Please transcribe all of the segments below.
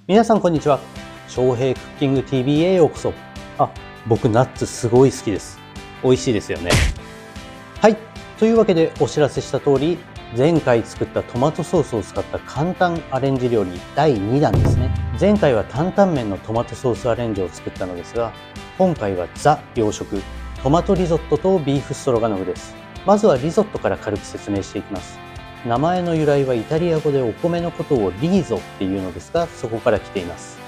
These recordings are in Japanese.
皆さんこんにちは。翔平クッキング TV へようこそ。僕ナッツすごい好きです。美味しいですよね。はい。というわけでお知らせした通り、前回作ったトマトソースを使った簡単アレンジ料理第2弾ですね。前回は担々麺のトマトソースアレンジを作ったのですが、今回はザ洋食、トマトリゾットとビーフストロガノフです。まずはリゾットから軽く説明していきます。名前の由来はイタリア語でお米のことをリーゾっていうのですが、そこから来ています。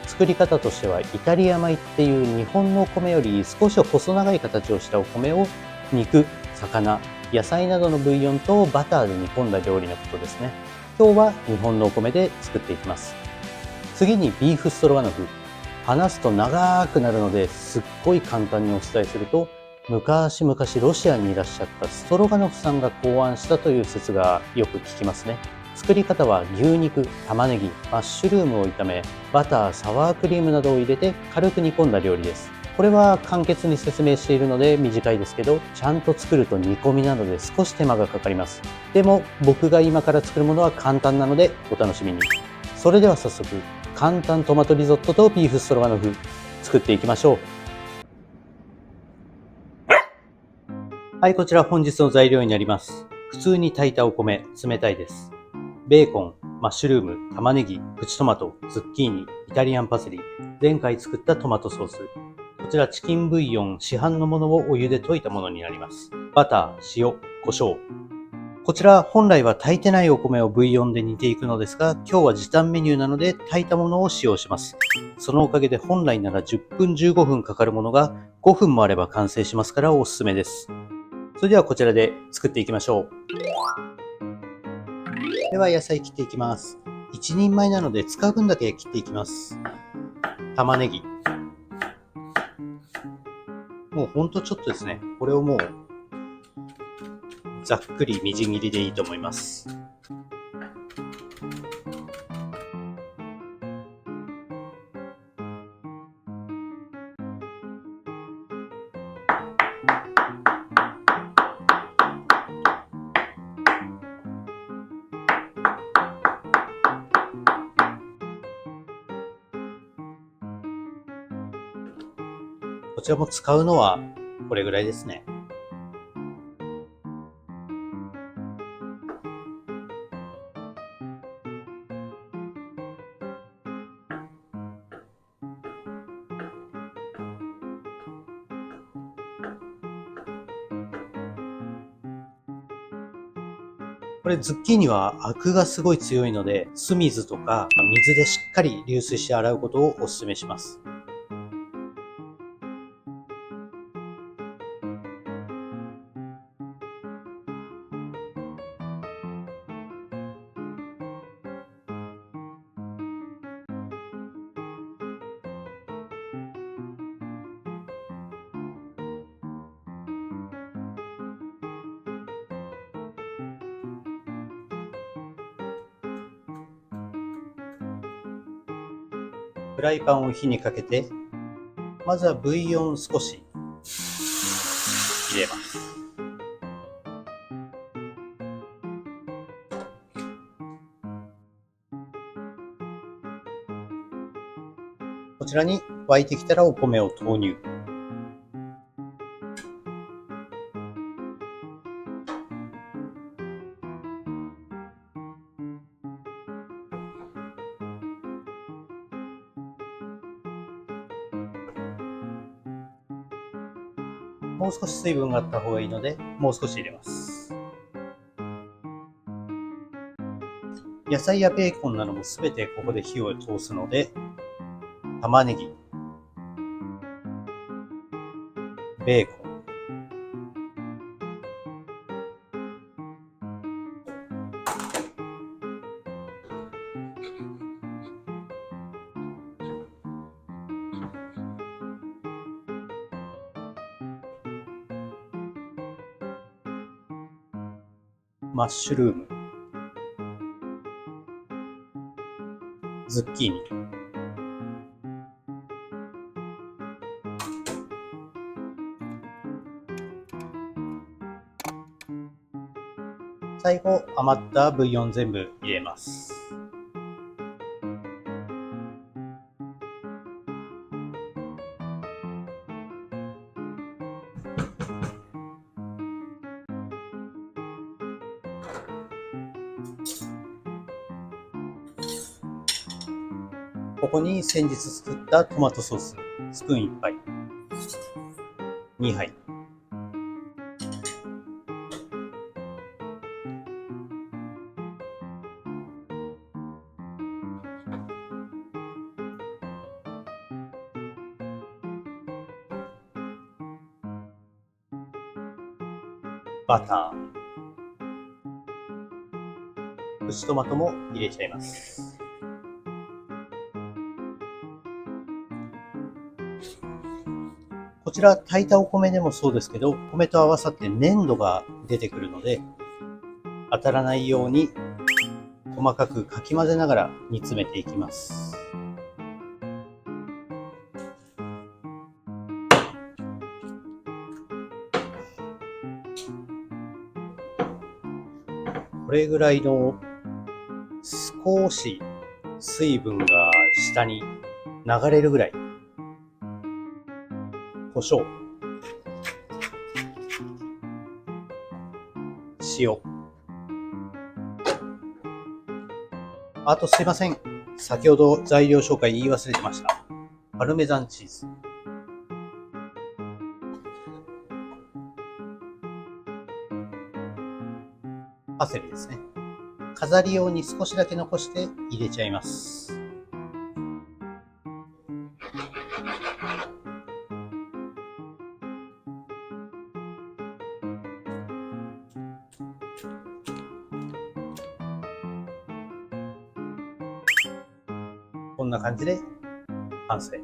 作り方としてはイタリア米っていう日本のお米より少し細長い形をしたお米を肉、魚、野菜などのブイヨンとバターで煮込んだ料理のことですね。今日は日本のお米で作っていきます。次にビーフストロガノフ。話すと長くなるのですっごい簡単にお伝えすると、昔々ロシアにいらっしゃったストロガノフさんが考案したという説がよく聞きますね。作り方は牛肉、玉ねぎ、マッシュルームを炒め、バター、サワークリームなどを入れて軽く煮込んだ料理です。これは簡潔に説明しているので短いですけど、ちゃんと作ると煮込みなので少し手間がかかります。でも僕が今から作るものは簡単なのでお楽しみに。それでは早速、簡単トマトリゾットとビーフストロガノフ作っていきましょう。はい、こちら本日の材料になります。普通に炊いたお米、冷たいです。ベーコン、マッシュルーム、玉ねぎ、プチトマト、ズッキーニ、イタリアンパセリ、前回作ったトマトソース。こちらチキンブイヨン、市販のものをお湯で溶いたものになります。バター、塩、胡椒。こちら本来は炊いてないお米をブイヨンで煮ていくのですが、今日は時短メニューなので炊いたものを使用します。そのおかげで本来なら10分15分かかるものが5分もあれば完成しますからおすすめです。それではこちらで作っていきましょう。では野菜切っていきます。1人前なので使う分だけ切っていきます。玉ねぎ。もうほんとちょっとですね。これをもうざっくりみじん切りでいいと思います。こちらも使うのはこれぐらいですね。これズッキーニはアクがすごい強いので、酢水とか水でしっかり流水して洗うことをお勧めします。フライパンを火にかけて、まずはブイヨン少し入れます。こちらに沸いてきたらお米を投入。もう少し水分があった方がいいので、もう少し入れます。野菜やベーコンなどもすべてここで火を通すので、玉ねぎ、ベーコン、マッシュルーム、ズッキーニ、最後余ったブイヨン全部入れます。ここに先日作ったトマトソース、スプーン1杯、2杯。バター、プチトマトも入れちゃいます。こちら炊いたお米でもそうですけど、米と合わさって粘度が出てくるので、当たらないように細かくかき混ぜながら煮詰めていきます。これぐらいの少し水分が下に流れるぐらい、胡椒、塩、あとすいません、先ほど材料紹介言い忘れてました。パルメザンチーズ、パセリですね。飾り用に少しだけ残して入れちゃいます。こんな感じで完成。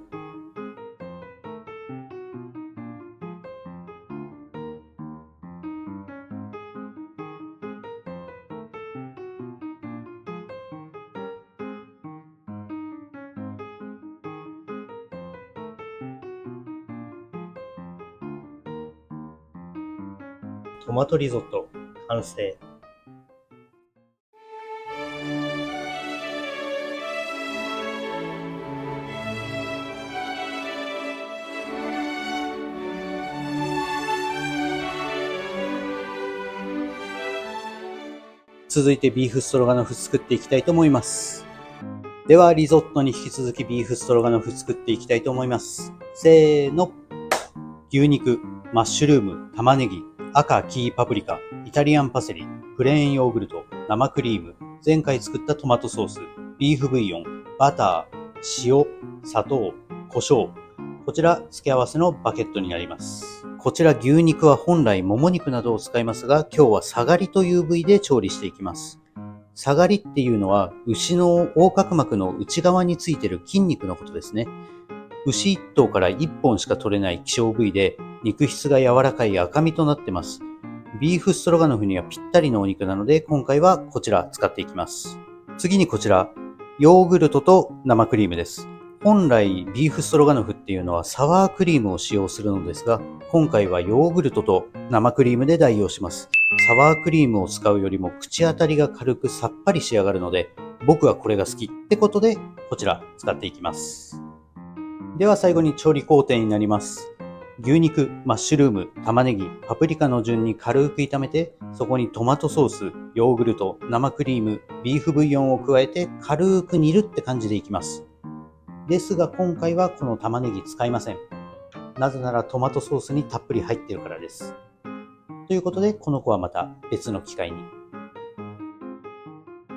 トマトリゾット完成。続いてビーフストロガノフ作っていきたいと思います。ではリゾットに引き続きビーフストロガノフ作っていきたいと思います。せーの。牛肉、マッシュルーム、玉ねぎ、赤、黄、パプリカ、イタリアンパセリ、プレーンヨーグルト、生クリーム、前回作ったトマトソース、ビーフブイヨン、バター、塩、砂糖、胡椒。こちら付け合わせのバケットになります。こちら牛肉は本来もも肉などを使いますが、今日はサガリという部位で調理していきます。サガリっていうのは牛の横隔膜の内側についている筋肉のことですね。牛1頭から1本しか取れない希少部位で、肉質が柔らかい赤身となってます。ビーフストロガノフにはぴったりのお肉なので、今回はこちら使っていきます。次にこちら、ヨーグルトと生クリームです。本来ビーフストロガノフっていうのはサワークリームを使用するのですが、今回はヨーグルトと生クリームで代用します。サワークリームを使うよりも口当たりが軽くさっぱり仕上がるので、僕はこれが好きってことでこちら使っていきます。では最後に調理工程になります。牛肉、マッシュルーム、玉ねぎ、パプリカの順に軽く炒めて、そこにトマトソース、ヨーグルト、生クリーム、ビーフブイヨンを加えて軽く煮るって感じでいきます。ですが今回はこの玉ねぎ使いません。なぜならトマトソースにたっぷり入っているからです。ということでこの子はまた別の機会に。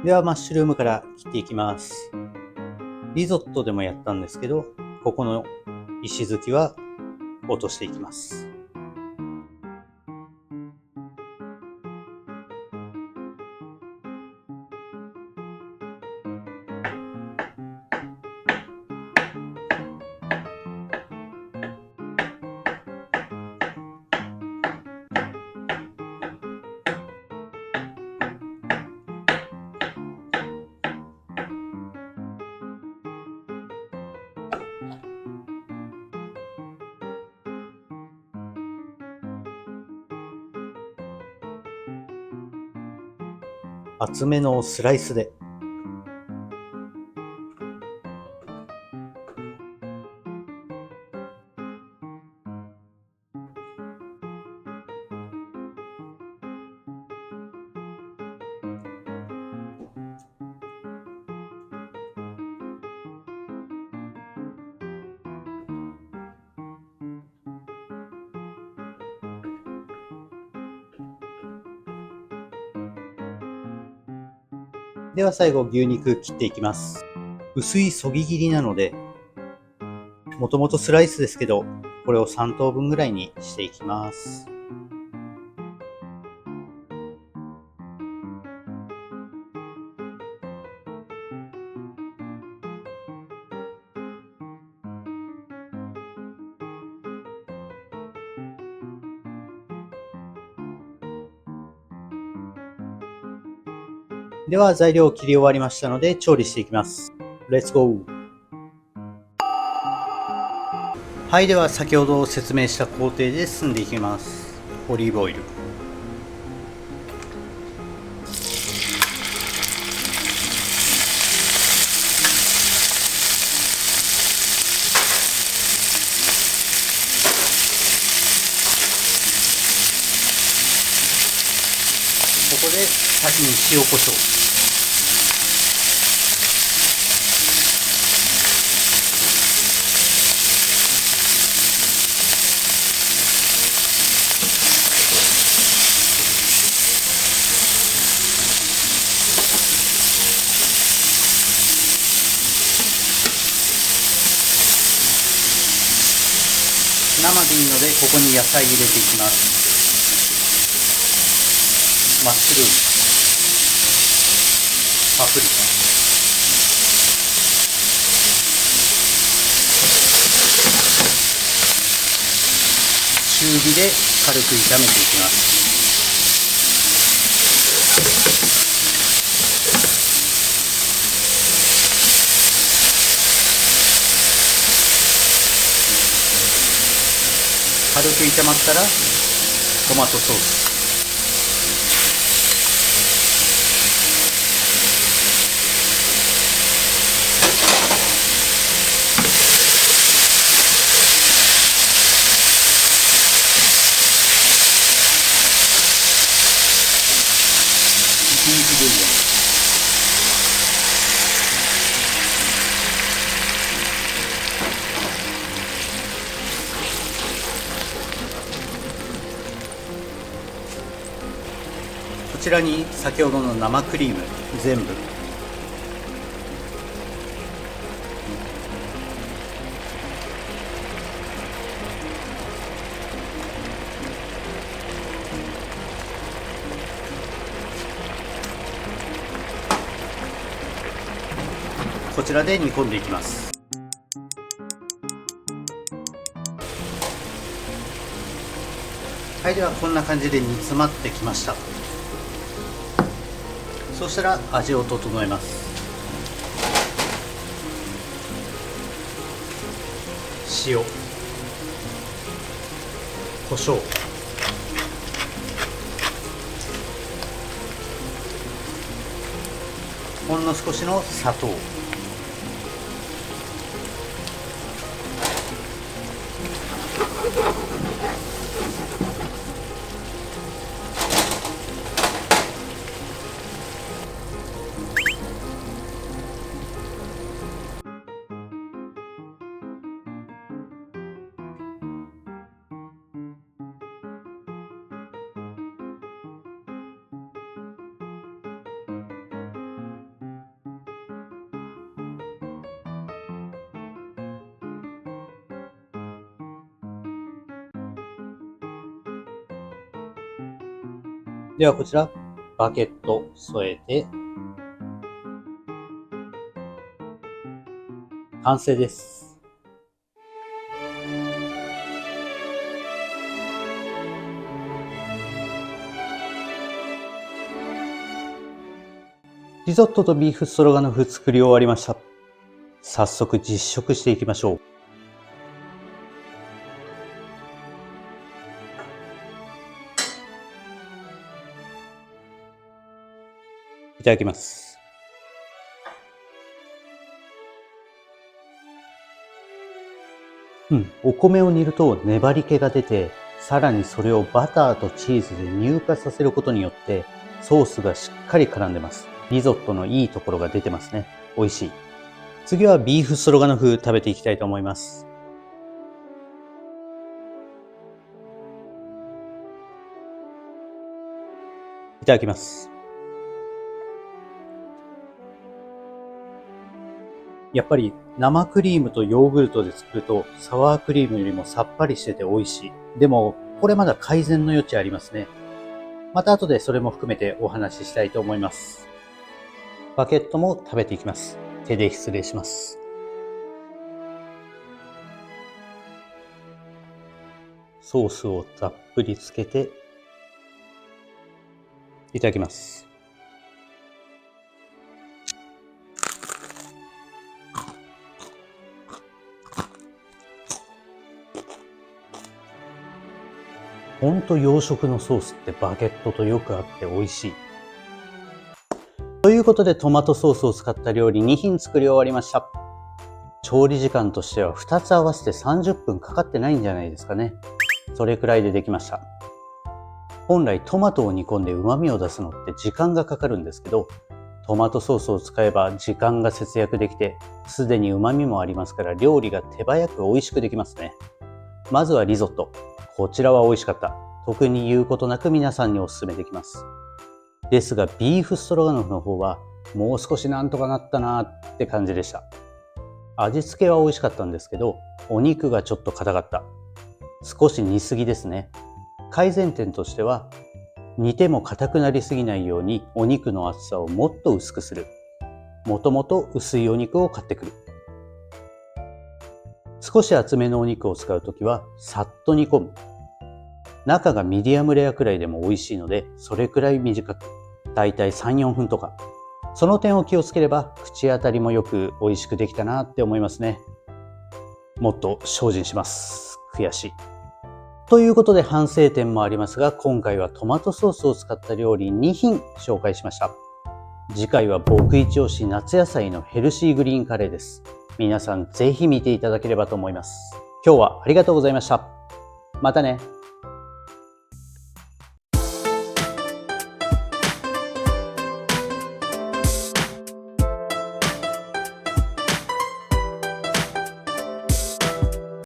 ではマッシュルームから切っていきます。リゾットでもやったんですけど、ここの石突きは落としていきます。厚めのスライスで。では最後、牛肉切っていきます。薄いそぎ切りなので、もともとスライスですけど、これを3等分ぐらいにしていきます。では材料を切り終わりましたので調理していきます。レッツゴー。はい、では先ほど説明した工程で進んでいきます。オリーブオイル、ここで先に塩コショウ、生でいいのでここに野菜入れていきます。マッシュルーム、パプリカ、中火で軽く炒めていきます。軽く炒まったらトマトソース、ひき肉ブイヨン、こちらに先ほどの生クリーム全部、こちらで煮込んでいきます。はい、ではこんな感じで煮詰まってきました。そしたら味を整えます。塩、胡椒、ほんの少しの砂糖、ではこちらバケット添えて完成です。リゾットとビーフストロガノフ作り終わりました。早速実食していきましょう。いただきます。お米を煮ると粘り気が出て、さらにそれをバターとチーズで乳化させることによってソースがしっかり絡んでます。リゾットのいいところが出てますね。美味しい。次はビーフストロガノフ食べていきたいと思います。いただきます。やっぱり生クリームとヨーグルトで作るとサワークリームよりもさっぱりしてて美味しい。でも、これまだ改善の余地ありますね。また後でそれも含めてお話ししたいと思います。バケットも食べていきます。手で失礼します。ソースをたっぷりつけていただきます。ほんと洋食のソースってバゲットとよく合って美味しい。ということでトマトソースを使った料理2品作り終わりました。調理時間としては2つ合わせて30分かかってないんじゃないですかね。それくらいでできました。本来トマトを煮込んで旨味を出すのって時間がかかるんですけど、トマトソースを使えば時間が節約できて、すでに旨味もありますから料理が手早く美味しくできますね。まずはリゾット。こちらは美味しかった。特に言うことなく皆さんにお勧めできます。ですがビーフストロガノフの方はもう少しなんとかなったなって感じでした。味付けは美味しかったんですけど、お肉がちょっと硬かった。少し煮すぎですね。改善点としては、煮ても硬くなりすぎないようにお肉の厚さをもっと薄くする。もともと薄いお肉を買ってくる。少し厚めのお肉を使うときはさっと煮込む。中がミディアムレアくらいでも美味しいので、それくらい短く、だいたい 3,4 分とか。その点を気をつければ口当たりもよく美味しくできたなって思いますね。もっと精進します。悔しい。ということで反省点もありますが、今回はトマトソースを使った料理2品紹介しました。次回は僕一押し夏野菜のヘルシーグリーンカレーです。皆さんぜひ見ていただければと思います。今日はありがとうございました。またね。